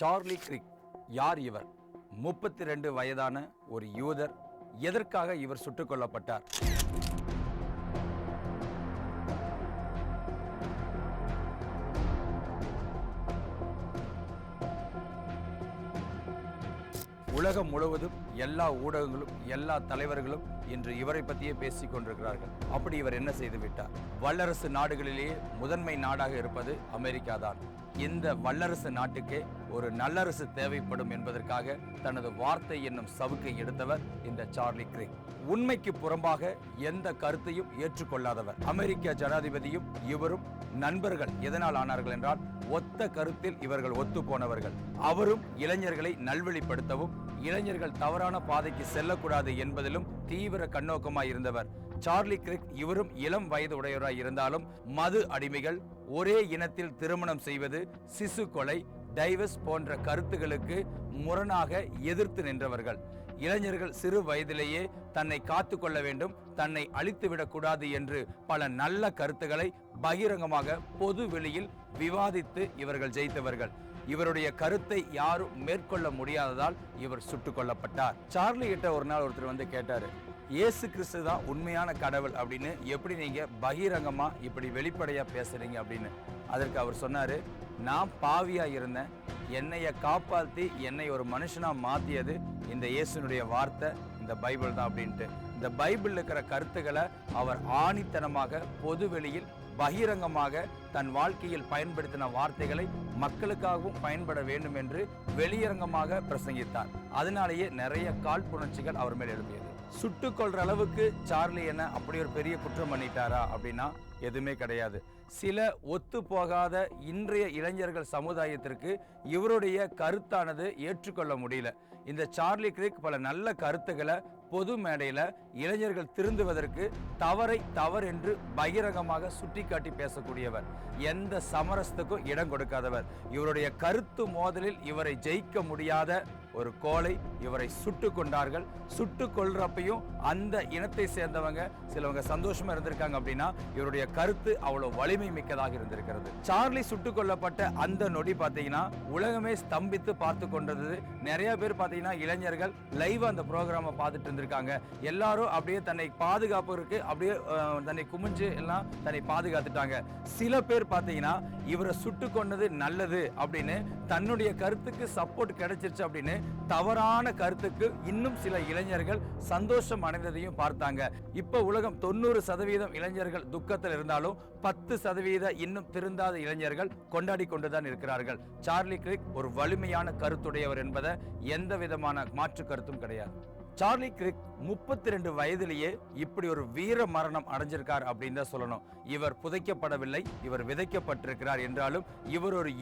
Charlie கிரிக் யார் இவர்? 32 வயதான ஒரு யூதர். எதற்காக இவர் சுட்டுக் கொல்லப்பட்டார்? உலகம் முழுவதும் எல்லா ஊடகங்களும் எல்லா தலைவர்களும் இன்று இவரை பற்றியே பேசிக் கொண்டிருக்கிறார்கள். அப்படி இவர் என்ன செய்து விட்டார்? வல்லரசு நாடுகளிலேயே முதன்மை நாடாக இருப்பது அமெரிக்கா தான். இந்த வல்லரசு நாட்டுக்கே ஒரு நல்லரசு தேவைப்படும் என்பதற்காக தனது வார்த்தை என்னும் சவுக்கை எடுத்தவர் இந்த சார்லி கிரிக். உண்மைக்கு புறம்பாக எந்த கருத்தையும் ஏற்றுக்கொள்ளாதவர். அமெரிக்க ஜனாதிபதியும் இவரும் நண்பர்கள். எதனால் ஆனார்கள் என்றால், ஒத்த கருத்தில் இவர்கள் ஒத்து போனவர்கள். அவரும் இளைஞர்களை நல்வழிப்படுத்தவும் இளைஞர்கள் தவறான பாதைக்கு செல்லக்கூடாது என்பதிலும் தீவிர கண்ணோக்கமாய் இருந்தவர் சார்லி கிரிக். இவரும் இளம் வயது உடையவராய் இருந்தாலும் மது அடிமைகள், ஒரே இனத்தில் திருமணம் செய்வது, சிசு கொலை, டைவர்ஸ் போன்ற கருத்துகளுக்கு முரணாக எதிர்த்து நின்றவர்கள். இளைஞர்கள் சிறு வயதிலேயே தன்னை காத்து கொள்ள வேண்டும், தன்னை அழித்துவிடக் கூடாது என்று பல நல்ல கருத்துக்களை பகிரங்கமாக பொது வெளியில் விவாதித்து இவர்கள் ஜெயித்தவர்கள். இவருடைய கருத்தை யாரும் மேற்கொள்ள முடியாததால் இவர் சுட்டுக் கொல்லப்பட்டார். சார்லி கிட்ட ஒரு நாள் ஒருத்தர் வந்து கேட்டாரு, இயேசு கிறிஸ்து தான் உண்மையான கடவுள் அப்படின்னு எப்படி நீங்க பகிரங்கமா இப்படி வெளிப்படையா பேசுறீங்க அப்படின்னு. அதற்கு அவர் சொன்னாரு, நான் பாவியா இருந்தேன், என்னைய காப்பாற்றி என்னை ஒரு மனுஷனா மாத்தியது இந்த இயேசுனுடைய வார்த்தை, இந்த பைபிள் தான் அப்படின்ட்டு. இந்த பைபிள் இருக்கிற கருத்துக்களை அவர் ஆணித்தனமாக பொது வெளியில் பகிரங்கமாக தன் வாழ்க்கையில் பயன்படுத்தின வார்த்தைகளை மக்களுக்காகவும் பயன்பட வேண்டும் என்று வெளியரங்கமாக பிரசங்கித்தார். அதனாலேயே நிறைய காழ்ப்புணர்ச்சிகள் அவர் மேல் எழுப்பியது. சுட்டுக் கொள்ற அளவுக்கு சார்லி என்ன அப்படி ஒரு பெரிய குற்றம் பண்ணிட்டாரா அப்படின்னா எதுவுமே கிடையாது. சில ஒத்து போகாத இன்றைய இளைஞர்கள் சமுதாயத்திற்கு இவருடைய கருத்தானது ஏற்றுக்கொள்ள முடியல. இந்த சார்லி கிரிக் பல நல்ல கருத்துக்களை பொது மேடையில் இளைஞர்கள் திருந்துவதற்கு தவறை தவறு என்று பகிரங்கமாக சுட்டிக்காட்டி பேசக்கூடியவர். எந்த சமரசத்துக்கும் இடம் கொடுக்காதவர். இவருடைய கருத்து மோதலில் இவரை ஜெயிக்க முடியாத ஒரு கோலை இவரை சுட்டு கொண்டார்கள். சுட்டு கொள்றப்பையும் அந்த இனத்தை சேர்ந்தவங்க சிலவங்க சந்தோஷமா இருந்திருக்காங்க அப்படின்னா இவருடைய கருத்து அவ்வளவு வலிமை மிக்கதாக இருந்திருக்கிறது. சார்லி சுட்டு கொல்லப்பட்ட அந்த நொடி பார்த்தீங்கன்னா உலகமே ஸ்தம்பித்து பார்த்து கொண்டது. நிறைய பேர் பார்த்தீங்கன்னா இளைஞர்கள் லைவ் அந்த ப்ரோக்ராமை பார்த்துட்டு இருந்திருக்காங்க. எல்லாரும் அப்படியே தன்னை பாதுகாப்புக்கு அப்படியே தன்னை குமிஞ்சு எல்லாம் தன்னை பாதுகாத்துட்டாங்க. சில பேர் பார்த்தீங்கன்னா இவரை சுட்டு கொண்டது நல்லது அப்படின்னு, தன்னுடைய கருத்துக்கு சப்போர்ட் கிடைச்சிருச்சு அப்படின்னு தவறான கருத்துக்கு இன்னும் சில இளைஞர்கள் சந்தோஷம் அடைந்ததையும் பார்த்தாங்க. இப்ப உலகம் 90% இளைஞர்கள் துக்கத்தில் இருந்தாலும் 10% இன்னும் திருந்தாத இளைஞர்கள் கொண்டாடி கொண்டுதான் இருக்கிறார்கள். சார்லி கிரிக் ஒரு வலிமையான கருத்துடையவர் என்பதை எந்த விதமான மாற்று கருத்தும் கிடையாது. சார்லி கிரிக் 32 வயதிலேயே இப்படி ஒரு வீர மரணம் அடைஞ்சிருக்கார் அப்படின்னு தான் சொல்லணும். இவர் புதைக்கப்படவில்லை, இவர் விதைக்கப்பட்டிருக்கிறார் என்றாலும் இவர் ஒரு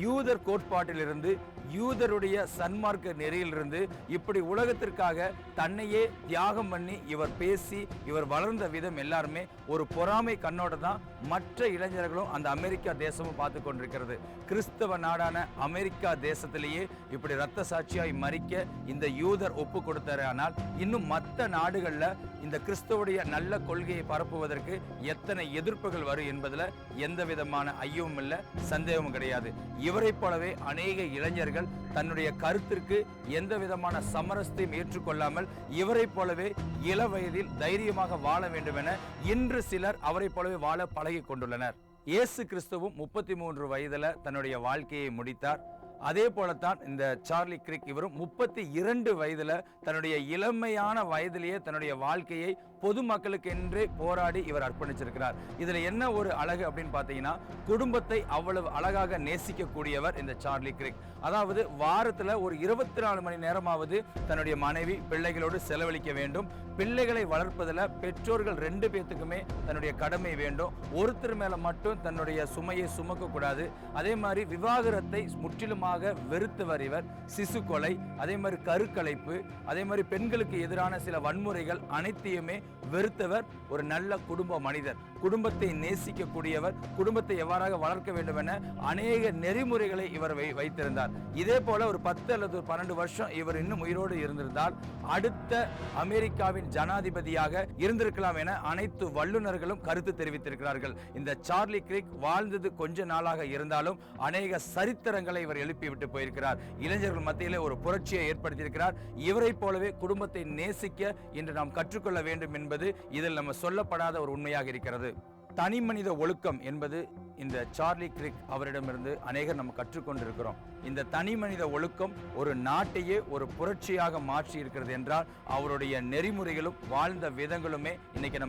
யூதர் கோட்பாட்டிலிருந்து, யூதருடைய சன்மார்க்க நெறியிலிருந்து இப்படி உலகத்திற்காக தன்னையே தியாகம் பண்ணி இவர் பேசி இவர் வளர்ந்த விதம் எல்லாருமே ஒரு பொறாமை கண்ணோட தான் மற்ற இளைஞர்களும் அந்த அமெரிக்கா தேசமும் பார்த்து கொண்டிருக்கிறது. கிறிஸ்தவ நாடான அமெரிக்கா தேசத்திலேயே இப்படி இரத்த சாட்சியாய் மறிக்க இந்த யூதர் ஒப்பு கொடுத்தார். ஆனால் இன்னும் மற்ற நாடுகளில் இந்த கிறிஸ்தவுடைய நல்ல கொள்கையை பரப்புவதற்கு எத்தனை எதிர்ப்புகள் வரும் என்பதில் எந்த விதமான ஐயமும் இல்லை, சந்தேகமும் கிடையாது. இவரை போலவே அநேக இளைஞர்கள் தன்னுடைய கருத்திற்கு எந்த விதமான சமரசத்தையும் ஏற்றுக்கொள்ளாமல் இவரை போலவே இள வயதில் தைரியமாக வாழ வேண்டும் என இன்று சிலர் அவரை போலவே வாழ பழகி கொண்டுள்ளனர். இயேசு கிறிஸ்துவும் 33 வயதுல தன்னுடைய வாழ்க்கையை முடித்தார். அதே போலத்தான் இந்த சார்லி கிரிக் இவரும் 32 வயதுல தன்னுடைய இளமையான வயதிலேயே தன்னுடைய வாழ்க்கையை பொதுமக்களுக்கு என்றே போராடி இவர் அர்ப்பணிச்சிருக்கிறார். இதுல என்ன ஒரு அழகு அப்படின்னு பாத்தீங்கன்னா, குடும்பத்தை அவ்வளவு அழகாக நேசிக்கக்கூடியவர் இந்த சார்லி கிரிக். அதாவது வாரத்துல ஒரு 24 மணி நேரமாவது தன்னுடைய மனைவி பிள்ளைகளோடு செலவழிக்க வேண்டும். பிள்ளைகளை வளர்ப்பதில் பெற்றோர்கள் 2 பேத்துக்குமே தன்னுடைய கடமை வேண்டும். ஒருத்தர் மேல மட்டும் தன்னுடைய சுமையை சுமக்க கூடாது. அதே மாதிரி விவாகரத்தை முற்றிலுமாக வெறுத்தவர் இவர். சிசு கொலை, அதே மாதிரி கருக்கலைப்பு, அதே மாதிரி பெண்களுக்கு எதிரான சில வன்முறைகள் அனைத்தையுமே வெறுத்தவர். ஒரு நல்ல குடும்ப மனிதர். குடும்பத்தை நேசிக்கக்கூடியவர், குடும்பத்தை எவ்வாறாக வளர்க்க வேண்டும் என அநேக நெறிமுறைகளை இவர் வைத்திருந்தார். இதே போல ஒரு 10 அல்லது 12 வருஷம் இவர் இன்னும் உயிரோடு இருந்திருந்தால் அடுத்த அமெரிக்காவின் ஜனாதிபதியாக இருந்திருக்கலாம் என அனைத்து வல்லுநர்களும் கருத்து தெரிவித்திருக்கிறார்கள். இந்த சார்லி கிரிக் வாழ்ந்தது கொஞ்ச நாளாக இருந்தாலும் அநேக சரித்திரங்களை இவர் எழுப்பிவிட்டு போயிருக்கிறார். இளைஞர்கள் மத்தியிலே ஒரு புரட்சியை ஏற்படுத்தியிருக்கிறார். இவரை போலவே குடும்பத்தை நேசிக்க இன்று நாம் கற்றுக்கொள்ள வேண்டும் என்பது இதில் நம்ம சொல்லப்படாத ஒரு உண்மையாக இருக்கிறது. தனி மனித ஒழுக்கம் என்பது இந்த சார்லி கிரிக் அவரிடமிருந்து அநேகர் நம்ம கற்றுக்கொண்டிருக்கிறோம். இந்த தனி மனித ஒழுக்கம் ஒரு நாட்டையே ஒரு புரட்சியாக மாற்றி இருக்கிறது என்றால் அவருடைய நெறிமுறைகளும் வாழ்ந்த விதங்களுமே இன்னைக்கு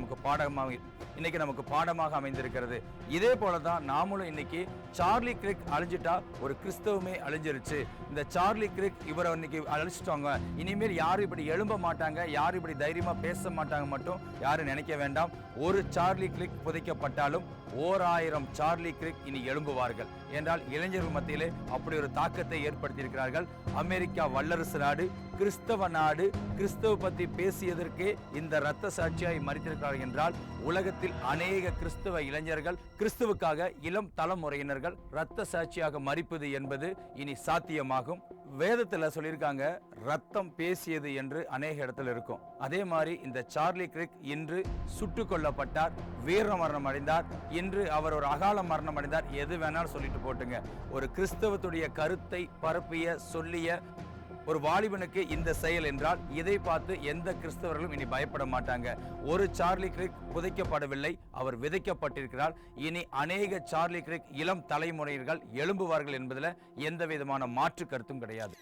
நமக்கு பாடமாக அமைந்திருக்கிறது. இதே போலதான் நாமளும் இன்னைக்கு சார்லி கிரிக் அழிஞ்சிட்டா ஒரு கிறிஸ்தவமே அழிஞ்சிருச்சு, இந்த சார்லி கிரிக் இவரை இன்னைக்கு அழிச்சிட்டாங்க, இனிமேல் யாரும் இப்படி எழும்ப மாட்டாங்க, யாரும் இப்படி தைரியமா பேச மாட்டாங்க மட்டும் யாரும் நினைக்க வேண்டாம். ஒரு சார்லி கிரிக் புதைக்கப்பட்டாலும் 1000 சார்லி கிரிக் இனி எழும்புவார்கள் என்றால் இளைஞர்கள் மத்தியிலே அப்படி ஒரு தாக்கத்தை ஏற்படுத்தியிருக்கிறார்கள். அமெரிக்கா வல்லரசு நாடு, கிறிஸ்தவ நாடு, கிறிஸ்தவ பற்றி பேசியதற்கே இந்த இரத்த சாட்சியாய் மறித்திருக்கிறார்கள் என்றால் உலகத்தில் அநேக கிறிஸ்தவ இளைஞர்கள், கிறிஸ்துவுக்காக இளம் தலைமுறையினர்கள் இரத்த சாட்சியாக மறிப்பது என்பது இனி சாத்தியமாகும். வேதத்துல சொல்லியிருக்காங்க ரத்தம் பேசியது என்று அநேக இடத்துல இருக்கும். அதே மாதிரி இந்த சார்லி கிரிக் இன்று சுட்டுக் கொல்லப்பட்டார், வீர மரணம் அடைந்தார், இன்று அவர் ஒரு அகால மரணம் அடைந்தார். எது வேணாலும் சொல்லிட்டு போட்டுங்க. ஒரு கிறிஸ்தவத்துடைய கருத்தை பரப்பிய சொல்லிய ஒரு வாலிபனுக்கு இந்த செயல் என்றால் இதை பார்த்து எந்த கிறிஸ்தவர்களும் இனி பயப்பட மாட்டாங்க. ஒரு சார்லி கிரிக் புதைக்கப்படவில்லை, அவர் விதைக்கப்பட்டிருக்கிறார். இனி அநேக சார்லி கிரிக் இளம் தலைமுறையினர்கள் எழும்புவார்கள் என்பதில் எந்த விதமான மாற்று கருத்தும் கிடையாது.